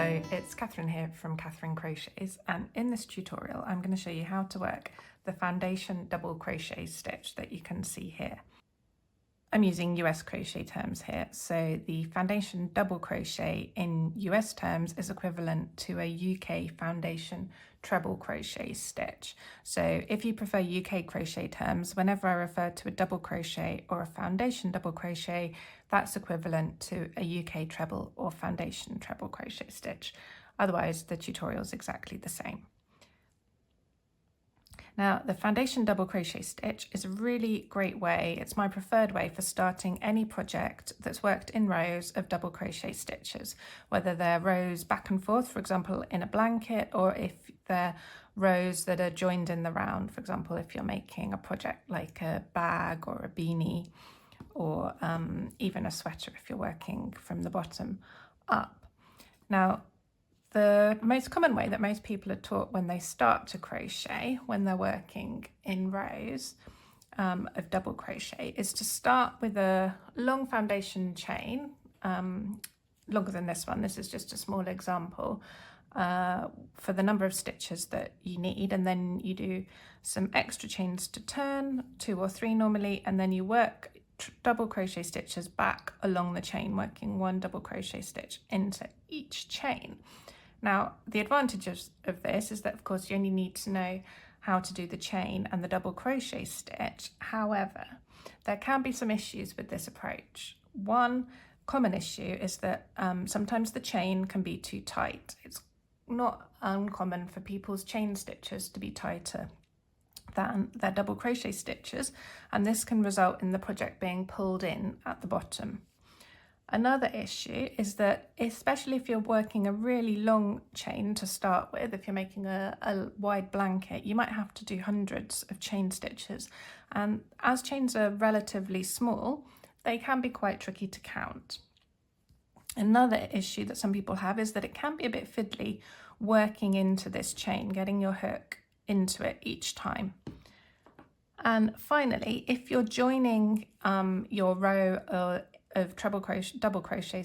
Hello, it's Catherine here from Catherine Crochets, and in this tutorial I'm going to show you how to work the foundation double crochet stitch that you can see here. I'm using US crochet terms here, so the foundation double crochet in US terms is equivalent to a UK foundation treble crochet stitch. So if you prefer UK crochet terms, whenever I refer to a double crochet or a foundation double crochet, that's equivalent to a UK treble or foundation treble crochet stitch. Otherwise, the tutorial is exactly the same. Now, the foundation double crochet stitch is a really great way, it's my preferred way for starting any project that's worked in rows of double crochet stitches, whether they're rows back and forth, for example, in a blanket, or if they're rows that are joined in the round, for example, if you're making a project like a bag or a beanie, or even a sweater if you're working from the bottom up. Now, the most common way that most people are taught when they start to crochet, when they're working in rows of double crochet, is to start with a long foundation chain, longer than this one. This is just a small example for the number of stitches that you need, and then you do some extra chains to turn, 2 or 3 normally, and then you work double crochet stitches back along the chain, working 1 double crochet stitch into each chain. Now, the advantages of this is that, of course, you only need to know how to do the chain and the double crochet stitch. However, there can be some issues with this approach. One common issue is that sometimes the chain can be too tight. It's not uncommon for people's chain stitches to be tighter than their double crochet stitches, and this can result in the project being pulled in at the bottom. Another issue is that, especially if you're working a really long chain to start with, if you're making a wide blanket, you might have to do hundreds of chain stitches. And as chains are relatively small, they can be quite tricky to count. Another issue that some people have is that it can be a bit fiddly working into this chain, getting your hook into it each time. And finally, if you're joining your row of double crochet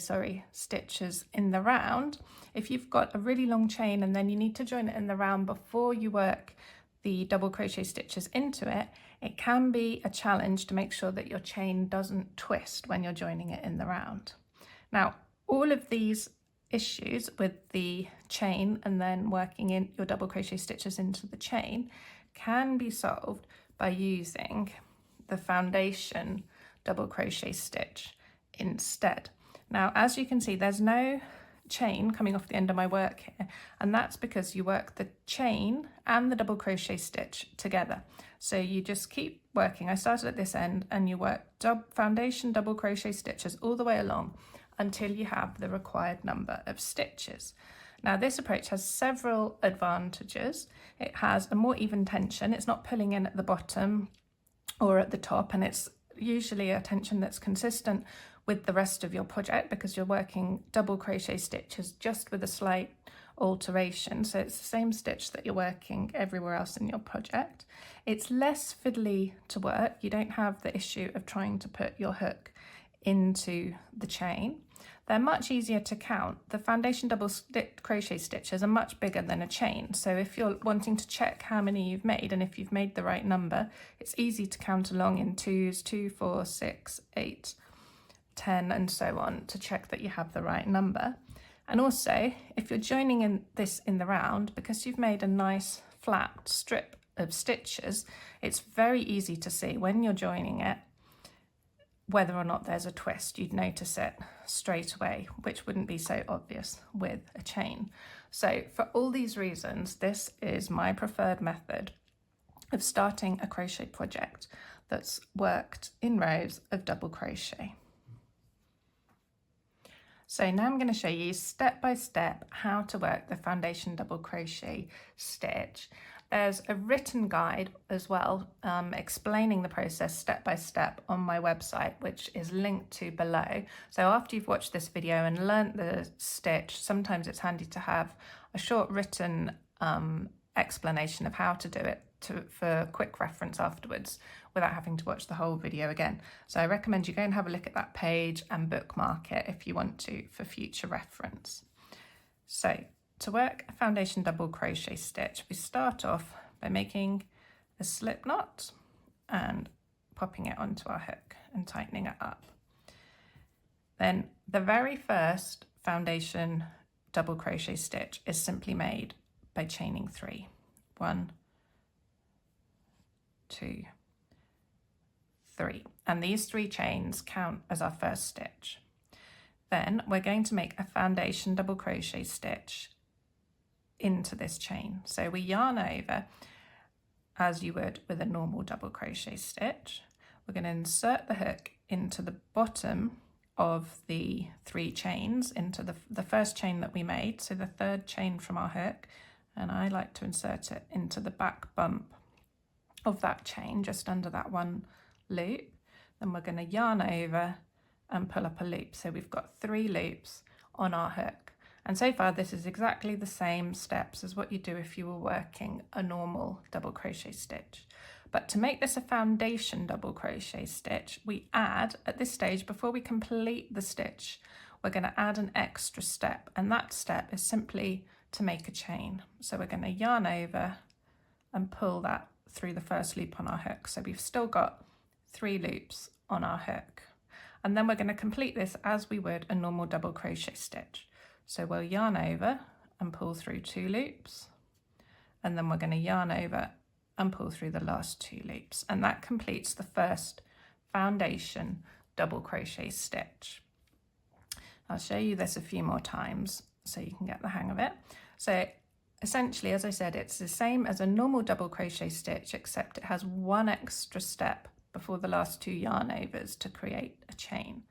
stitches in the round, if you've got a really long chain and then you need to join it in the round before you work the double crochet stitches into it, it can be a challenge to make sure that your chain doesn't twist when you're joining it in the round. Now, all of these issues with the chain and then working in your double crochet stitches into the chain can be solved by using the foundation double crochet stitch instead. Now, as you can see, there's no chain coming off the end of my work here, and that's because you work the chain and the double crochet stitch together. So you just keep working. I started at this end, and you work foundation double crochet stitches all the way along until you have the required number of stitches. Now, this approach has several advantages. It has a more even tension. It's not pulling in at the bottom or at the top, and it's usually a tension that's consistent with the rest of your project because you're working double crochet stitches just with a slight alteration. So it's the same stitch that you're working everywhere else in your project. It's less fiddly to work. You don't have the issue of trying to put your hook into the chain. They're much easier to count. The foundation double crochet stitches are much bigger than a chain. So if you're wanting to check how many you've made and if you've made the right number, it's easy to count along in 2s, 2, 4, 6, 8, 10 and so on to check that you have the right number. And also, if you're joining this in the round, because you've made a nice flat strip of stitches, it's very easy to see when you're joining it whether or not there's a twist. You'd notice it straight away, which wouldn't be so obvious with a chain. So for all these reasons, this is my preferred method of starting a crochet project that's worked in rows of double crochet. So now I'm going to show you step by step how to work the foundation double crochet stitch. There's a written guide as well explaining the process step by step on my website, which is linked to below. So after you've watched this video and learnt the stitch, sometimes it's handy to have a short written explanation of how to do it for quick reference afterwards without having to watch the whole video again. So I recommend you go and have a look at that page and bookmark it if you want to for future reference. So to work a foundation double crochet stitch, we start off by making a slip knot and popping it onto our hook and tightening it up. Then the very first foundation double crochet stitch is simply made by chaining 3. 1, 2, 3. And these 3 chains count as our first stitch. Then we're going to make a foundation double crochet stitch into this chain. So we yarn over as you would with a normal double crochet stitch. We're going to insert the hook into the bottom of the 3 chains, into the first chain that we made, so the third chain from our hook, and I like to insert it into the back bump of that chain, just under that one loop. Then we're going to yarn over and pull up a loop. So we've got 3 loops on our hook. And so far this is exactly the same steps as what you do if you were working a normal double crochet stitch. But to make this a foundation double crochet stitch, we add, at this stage, before we complete the stitch, we're going to add an extra step, and that step is simply to make a chain. So we're going to yarn over and pull that through the first loop on our hook. So we've still got 3 loops on our hook. And then we're going to complete this as we would a normal double crochet stitch. So we'll yarn over and pull through 2 loops, and then we're going to yarn over and pull through the last 2 loops, and that completes the first foundation double crochet stitch. I'll show you this a few more times so you can get the hang of it. So essentially, as I said, it's the same as a normal double crochet stitch, except it has 1 extra step before the last 2 yarn overs to create a chain.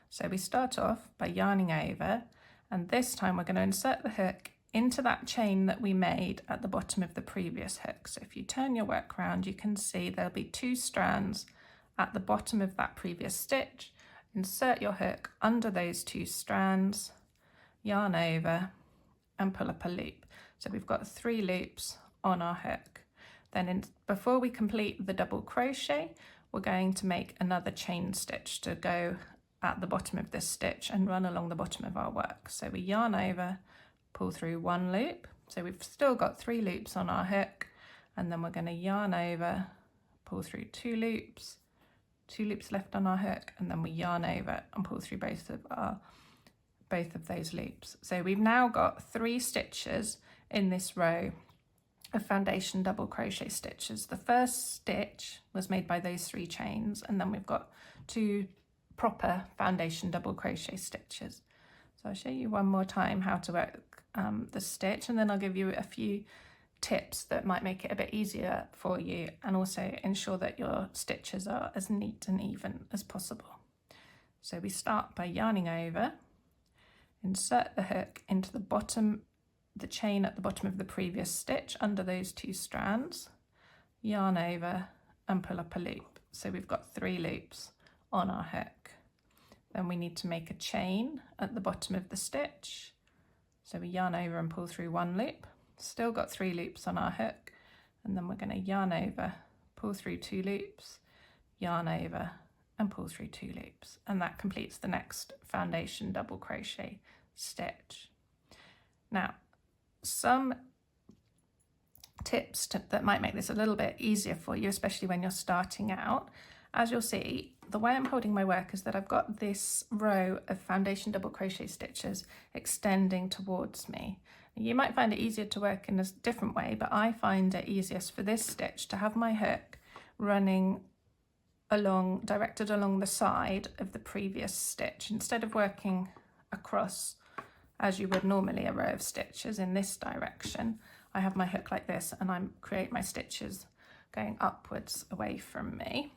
So we start off by yarning over, and this time we're going to insert the hook into that chain that we made at the bottom of the previous hook. So if you turn your work around, you can see there'll be 2 strands at the bottom of that previous stitch. Insert your hook under those 2 strands, yarn over and pull up a loop. So we've got 3 loops on our hook. Then before we complete the double crochet, we're going to make another chain stitch to go at the bottom of this stitch and run along the bottom of our work. So we yarn over, pull through 1 loop. So we've still got 3 loops on our hook, and then we're going to yarn over, pull through 2 loops, 2 loops left on our hook, and then we yarn over and pull through both of those loops. So we've now got 3 stitches in this row of foundation double crochet stitches. The first stitch was made by those 3 chains, and then we've got 2 proper foundation double crochet stitches. So I'll show you one more time how to work the stitch, and then I'll give you a few tips that might make it a bit easier for you and also ensure that your stitches are as neat and even as possible. So we start by yarning over, insert the hook into the chain at the bottom of the previous stitch under those 2 strands, yarn over and pull up a loop. So we've got 3 loops on our hook. Then we need to make a chain at the bottom of the stitch. So we yarn over and pull through 1 loop, still got 3 loops on our hook, and then we're going to yarn over, pull through 2 loops, yarn over and pull through 2 loops, and that completes the next foundation double crochet stitch. Now, some tips that might make this a little bit easier for you, especially when you're starting out. As you'll see, the way I'm holding my work is that I've got this row of foundation double crochet stitches extending towards me. You might find it easier to work in a different way, but I find it easiest for this stitch to have my hook running along, directed along the side of the previous stitch, instead of working across as you would normally a row of stitches in this direction. I have my hook like this, and I create my stitches going upwards away from me.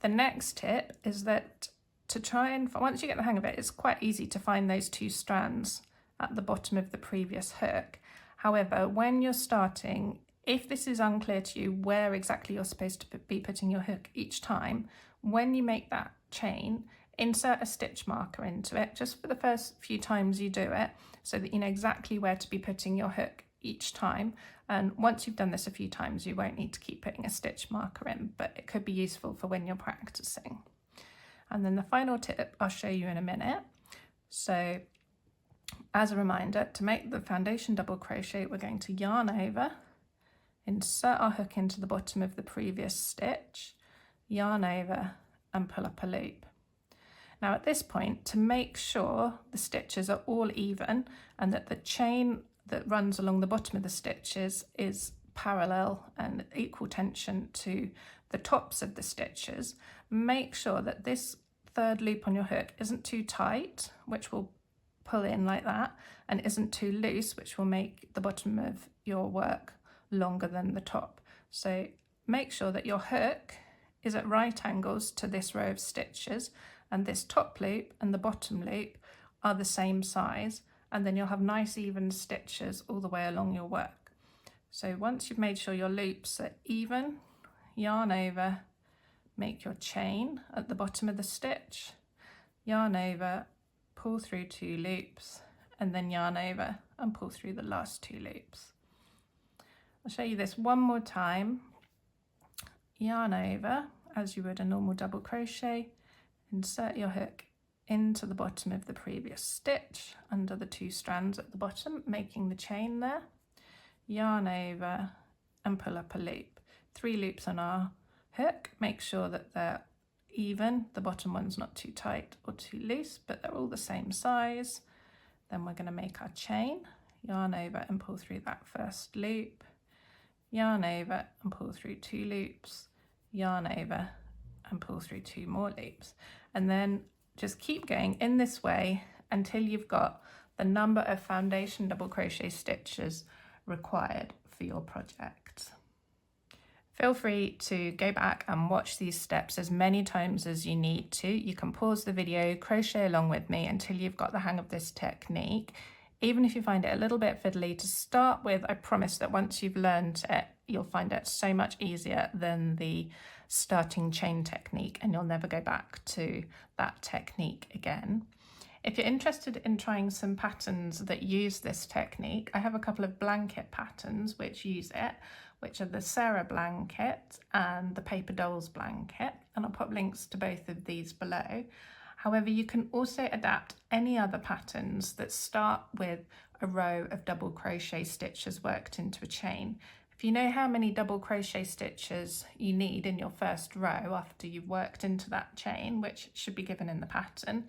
The next tip is that to try and, once you get the hang of it, it's quite easy to find those 2 strands at the bottom of the previous hook. However, when you're starting, if this is unclear to you where exactly you're supposed to be putting your hook each time, when you make that chain, insert a stitch marker into it just for the first few times you do it, so that you know exactly where to be putting your hook each time. And once you've done this a few times, you won't need to keep putting a stitch marker in, but it could be useful for when you're practicing. And then the final tip I'll show you in a minute. So As a reminder, to make the foundation double crochet, we're going to yarn over, insert our hook into the bottom of the previous stitch, yarn over and pull up a loop. Now at this point, to make sure the stitches are all even and that the chain that runs along the bottom of the stitches is parallel and equal tension to the tops of the stitches, make sure that this third loop on your hook isn't too tight, which will pull in like that, and isn't too loose, which will make the bottom of your work longer than the top. So make sure that your hook is at right angles to this row of stitches, and this top loop and the bottom loop are the same size, and then you'll have nice even stitches all the way along your work. So once you've made sure your loops are even, yarn over, make your chain at the bottom of the stitch, yarn over, pull through 2 loops, and then yarn over and pull through the last 2 loops. I'll show you this one more time. Yarn over as you would a normal double crochet, insert your hook into the bottom of the previous stitch under the 2 strands at the bottom, making the chain there, yarn over and pull up a loop. 3 loops on our hook, make sure that they're even, the bottom one's not too tight or too loose, but they're all the same size. Then we're going to make our chain, yarn over and pull through that first loop, yarn over and pull through 2 loops, yarn over and pull through 2 more loops, and then just keep going in this way until you've got the number of foundation double crochet stitches required for your project. Feel free to go back and watch these steps as many times as you need to. You can pause the video, crochet along with me until you've got the hang of this technique. Even if you find it a little bit fiddly to start with, I promise that once you've learned it, you'll find it so much easier than the starting chain technique, and you'll never go back to that technique again. If you're interested in trying some patterns that use this technique, I have a couple of blanket patterns which use it, which are the Cera Blanket and the Paper Dolls Blanket, and I'll pop links to both of these below. However, you can also adapt any other patterns that start with a row of double crochet stitches worked into a chain. If you know how many double crochet stitches you need in your first row after you've worked into that chain, which should be given in the pattern,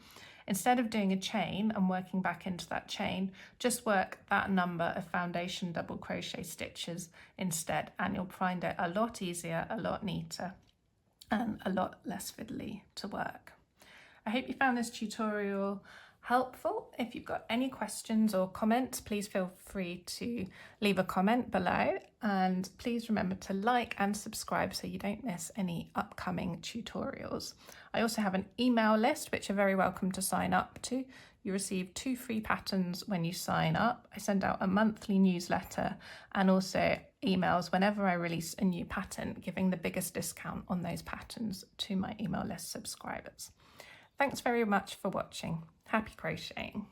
instead of doing a chain and working back into that chain, just work that number of foundation double crochet stitches instead, and you'll find it a lot easier, a lot neater, and a lot less fiddly to work. I hope you found this tutorial helpful. If you've got any questions or comments, please feel free to leave a comment below, and please remember to like and subscribe so you don't miss any upcoming tutorials. I also have an email list which you're very welcome to sign up to. You receive 2 free patterns when you sign up. I send out a monthly newsletter and also emails whenever I release a new pattern, giving the biggest discount on those patterns to my email list subscribers. Thanks very much for watching. Happy crocheting.